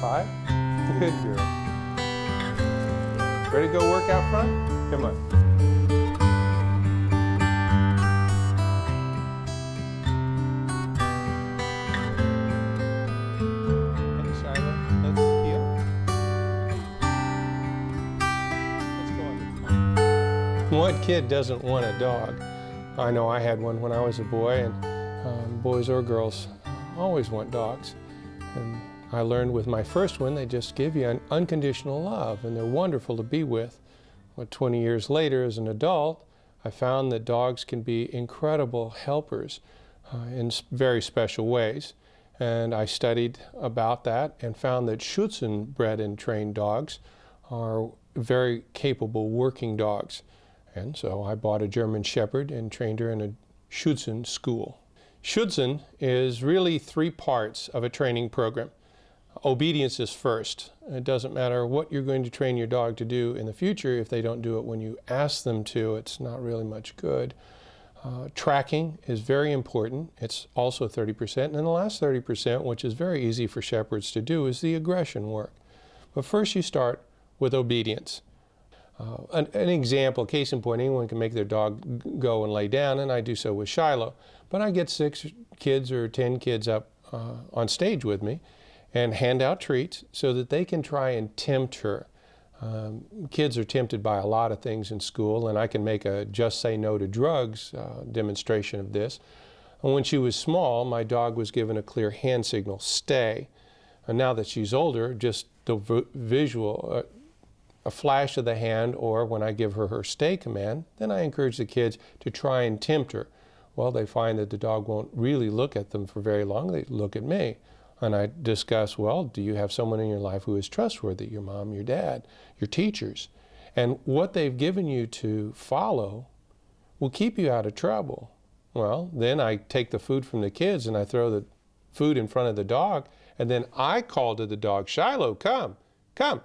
high. Good girl. Ready to go work out front? Come on. Hey, Shiloh, let's heel. Let's go on. What kid doesn't want a dog? I know I had one when I was a boy, and boys or girls always want dogs. And I learned with my first one, they just give you an unconditional love, and they're wonderful to be with. Well, 20 years later, as an adult, I found that dogs can be incredible helpers in very special ways. And I studied about that and found that Schutzhund bred and trained dogs are very capable working dogs. And so I bought a German Shepherd and trained her in a Schutzhund school. Schutzhund is really 3 parts of a training program. Obedience is first. It doesn't matter what you're going to train your dog to do in the future. If they don't do it when you ask them to, it's not really much good. Tracking is very important. It's also 30%. And then the last 30%, which is very easy for shepherds to do, is the aggression work. But first you start with obedience. An example, case in point, anyone can make their dog go and lay down, and I do so with Shiloh. But I get 6 kids or 10 kids up on stage with me and hand out treats so that they can try and tempt her. Kids are tempted by a lot of things in school, and I can make a just say no to drugs demonstration of this. And when she was small, my dog was given a clear hand signal, stay. And now that she's older, just the visual, a flash of the hand, or when I give her her stay command, then I encourage the kids to try and tempt her. Well, they find that the dog won't really look at them for very long. They look at me. And I discuss, well, do you have someone in your life who is trustworthy? Your mom, your dad, your teachers. And what they've given you to follow will keep you out of trouble. Well, then I take the food from the kids and I throw the food in front of the dog, and then I call to the dog, Shiloh, come, come.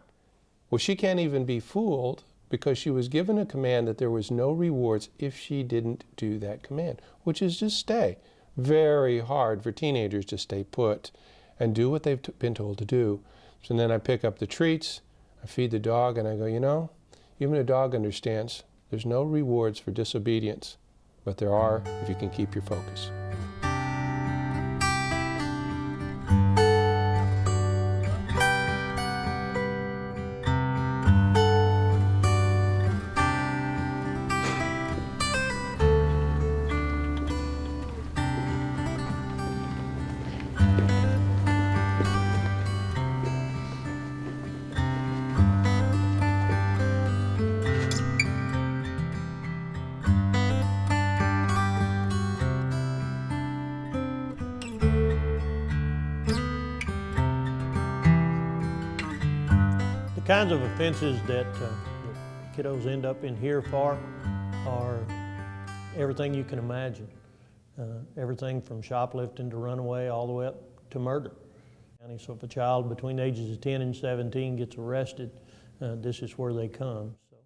Well, she can't even be fooled because she was given a command that there was no rewards if she didn't do that command, which is just stay. Very hard for teenagers to stay put and do what they've been told to do. So then I pick up the treats, I feed the dog, and I go, you know, even a dog understands there's no rewards for disobedience, but there are if you can keep your focus. The kinds of offenses that kiddos end up in here for are everything you can imagine. Everything from shoplifting to runaway all the way up to murder. So if a child between the ages of 10 and 17 gets arrested, this is where they come. So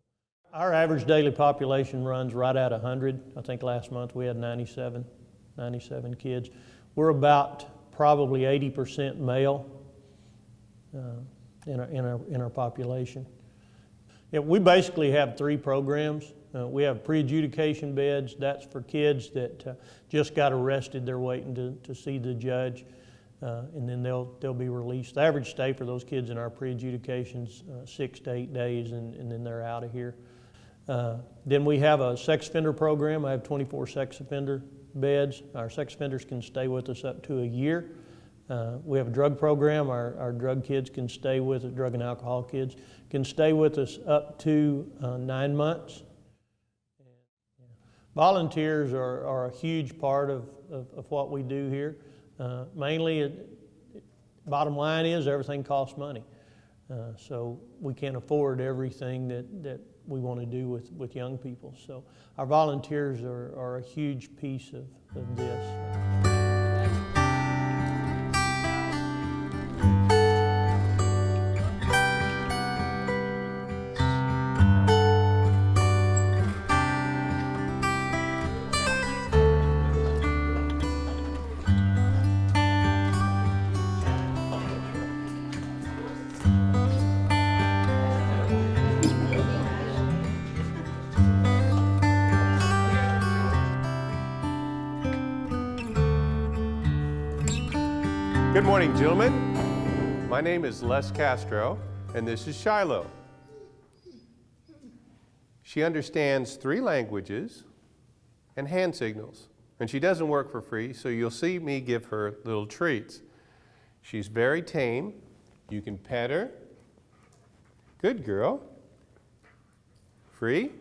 our average daily population runs right at 100. I think last month we had 97 kids. We're about probably 80% male in our population. Yeah, we basically have 3 programs. We have pre-adjudication beds. That's for kids that just got arrested. They're waiting to see the judge, and then they'll be released. The average stay for those kids in our pre-adjudications 6 to 8 days, and then they're out of here. Then we have a sex offender program. I have 24 sex offender beds. Our sex offenders can stay with us up to a year. We have a drug program. Our drug kids can stay with us, drug and alcohol kids can stay with us up to 9 months. Volunteers are a huge part of what we do here. Mainly, bottom line is everything costs money. So we can't afford everything that we want to do with young people. So our volunteers are a huge piece of this. Good morning, gentlemen. My name is Les Castro, and this is Shiloh. She understands 3 languages and hand signals, and she doesn't work for free, so you'll see me give her little treats. She's very tame. You can pet her. Good girl. Free.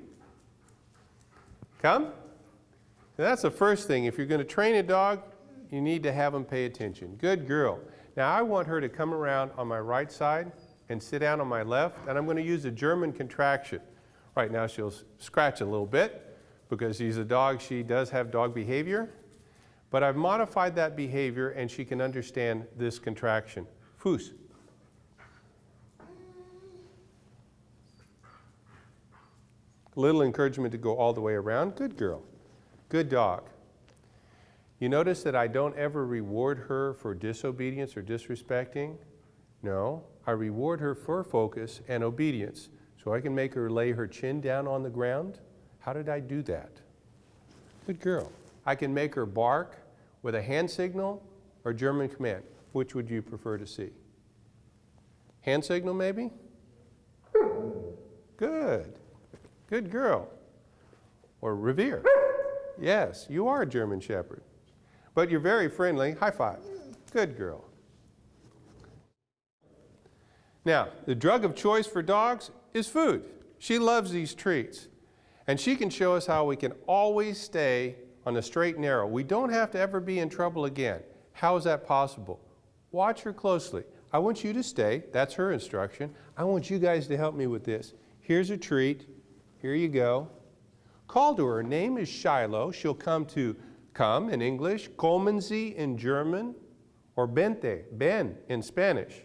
Come. And that's the first thing. If you're going to train a dog, you need to have them pay attention. Good girl. Now I want her to come around on my right side and sit down on my left, and I'm going to use a German contraction. Right now she'll scratch a little bit because she's a dog. She does have dog behavior, but I've modified that behavior and she can understand this contraction. Fuß. Little encouragement to go all the way around. Good girl. Good dog. You notice that I don't ever reward her for disobedience or disrespecting? No, I reward her for focus and obedience. So I can make her lay her chin down on the ground. How did I do that? Good girl. I can make her bark with a hand signal or German command. Which would you prefer to see? Hand signal maybe? Good. Good girl. Or revere. Yes, you are a German Shepherd. But you're very friendly. High five. Good girl. Now, the drug of choice for dogs is food. She loves these treats. And she can show us how we can always stay on the straight and narrow. We don't have to ever be in trouble again. How is that possible? Watch her closely. I want you to stay. That's her instruction. I want you guys to help me with this. Here's a treat. Here you go. Call to her. Her name is Shiloh. She'll come in English, kommen Sie in German, or bente, ben in Spanish.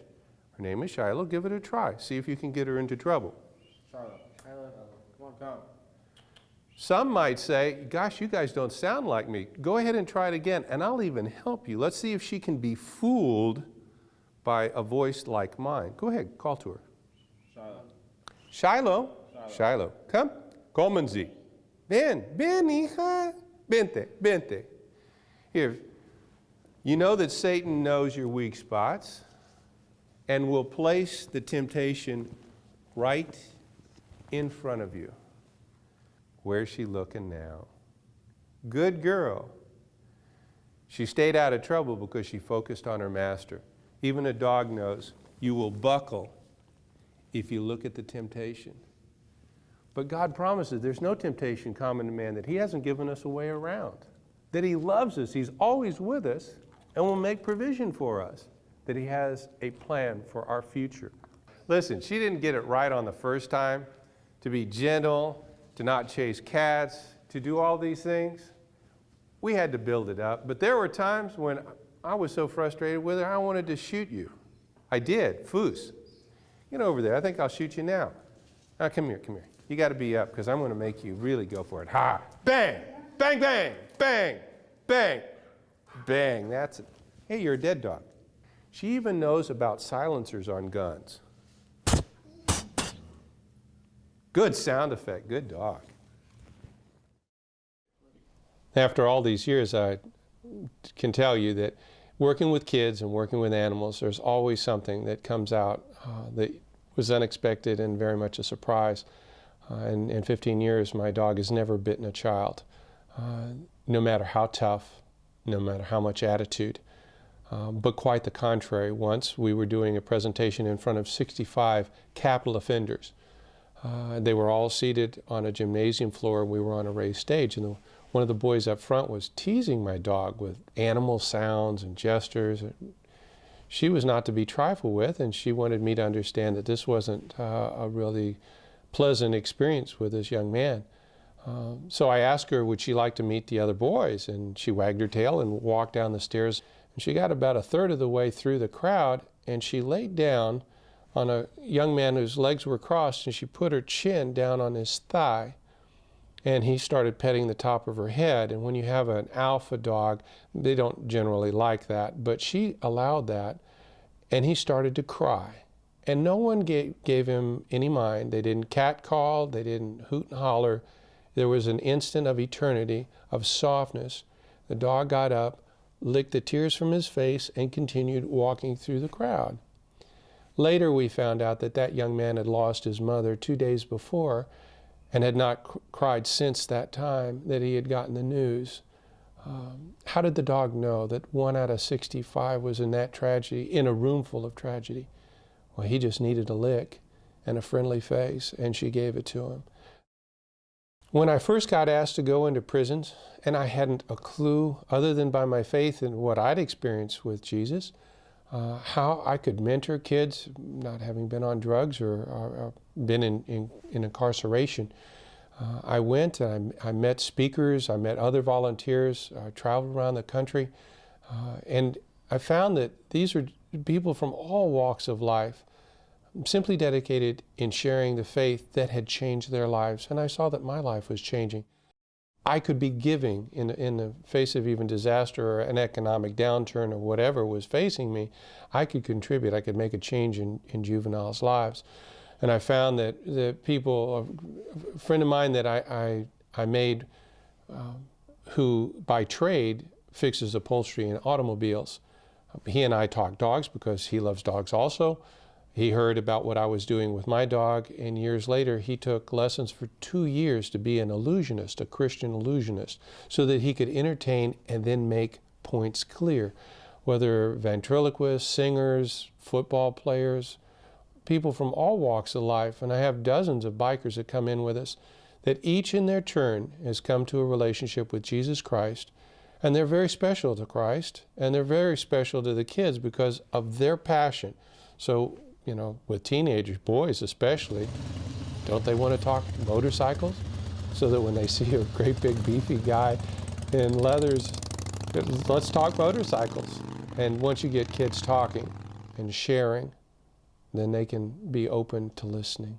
Her name is Shiloh. Give it a try. See if you can get her into trouble. Shiloh, come on, come. Some might say, gosh, you guys don't sound like me. Go ahead and try it again, and I'll even help you. Let's see if she can be fooled by a voice like mine. Go ahead, call to her. Shiloh. Shiloh. Shiloh. Come. Kommen Sie. Ben, hija. Bente, bente. Here, you know that Satan knows your weak spots and will place the temptation right in front of you. Where's she looking now? Good girl. She stayed out of trouble because she focused on her master. Even a dog knows you will buckle if you look at the temptation. But God promises there's no temptation common to man, that He hasn't given us a way around, that He loves us, He's always with us, and will make provision for us, that He has a plan for our future. Listen, she didn't get it right on the first time, to be gentle, to not chase cats, to do all these things. We had to build it up, but there were times when I was so frustrated with her, I wanted to shoot you. I did. Fuß. Get over there. I think I'll shoot you now. Now, come here, come here. You got to be up because I'm going to make you really go for it. Ha! Bang! Bang, bang! Bang! Bang! Bang! That's it. Hey, you're a dead dog. She even knows about silencers on guns. Good sound effect. Good dog. After all these years, I can tell you that working with kids and working with animals, there's always something that comes out that was unexpected and very much a surprise. In 15 years, my dog has never bitten a child, no matter how tough, no matter how much attitude. But quite the contrary. Once we were doing a presentation in front of 65 capital offenders. They were all seated on a gymnasium floor. We were on a raised stage, and one of the boys up front was teasing my dog with animal sounds and gestures. She was not to be trifled with, and she wanted me to understand that this wasn't a really pleasant experience with this young man. So I asked her, would she like to meet the other boys? And she wagged her tail and walked down the stairs. And she got about a third of the way through the crowd, and she laid down on a young man whose legs were crossed, and she put her chin down on his thigh. And he started petting the top of her head. And when you have an alpha dog, they don't generally like that. But she allowed that, and he started to cry. And no one gave him any mind. They didn't catcall. They didn't hoot and holler. There was an instant of eternity, of softness. The dog got up, licked the tears from his face, and continued walking through the crowd. Later, we found out that that young man had lost his mother 2 days before and had not cried since that time that he had gotten the news. How did the dog know that 1 out of 65 was in that tragedy, in a room full of tragedy? Well, he just needed a lick and a friendly face, and she gave it to him. When I first got asked to go into prisons, and I hadn't a clue other than by my faith in what I'd experienced with Jesus, how I could mentor kids, not having been on drugs or been in incarceration. I went and I met speakers, I met other volunteers, I traveled around the country, and I found that these are people from all walks of life, simply dedicated in sharing the faith that had changed their lives, and I saw that my life was changing. I could be giving in the face of even disaster or an economic downturn or whatever was facing me. I could contribute, I could make a change in juveniles' lives. And I found that the people, a friend of mine that I made who by trade fixes upholstery in automobiles. He and I talk dogs because he loves dogs also. He heard about what I was doing with my dog, and years later he took lessons for 2 years to be an illusionist, a Christian illusionist, so that he could entertain and then make points clear. Whether ventriloquists, singers, football players, people from all walks of life, and I have dozens of bikers that come in with us, that each in their turn has come to a relationship with Jesus Christ, and they're very special to Christ, and they're very special to the kids because of their passion. So, you know, with teenagers, boys especially, don't they want to talk motorcycles? So that when they see a great big beefy guy in leathers, let's talk motorcycles. And once you get kids talking and sharing, then they can be open to listening.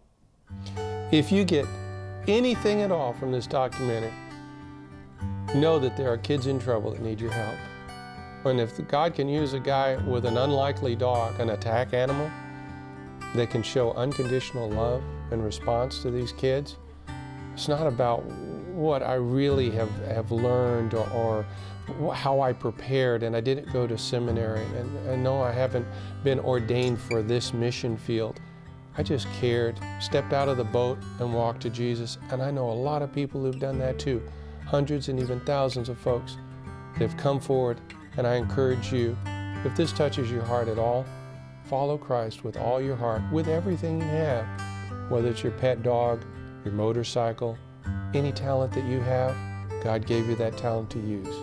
If you get anything at all from this documentary, know that there are kids in trouble that need your help. And if God can use a guy with an unlikely dog, an attack animal, that can show unconditional love and response to these kids, it's not about what I really have learned or how I prepared, and I didn't go to seminary, and no, I haven't been ordained for this mission field. I just cared, stepped out of the boat and walked to Jesus, and I know a lot of people who've done that too, hundreds and even thousands of folks that have come forward, and I encourage you, if this touches your heart at all, follow Christ with all your heart, with everything you have, whether it's your pet dog, your motorcycle, any talent that you have, God gave you that talent to use.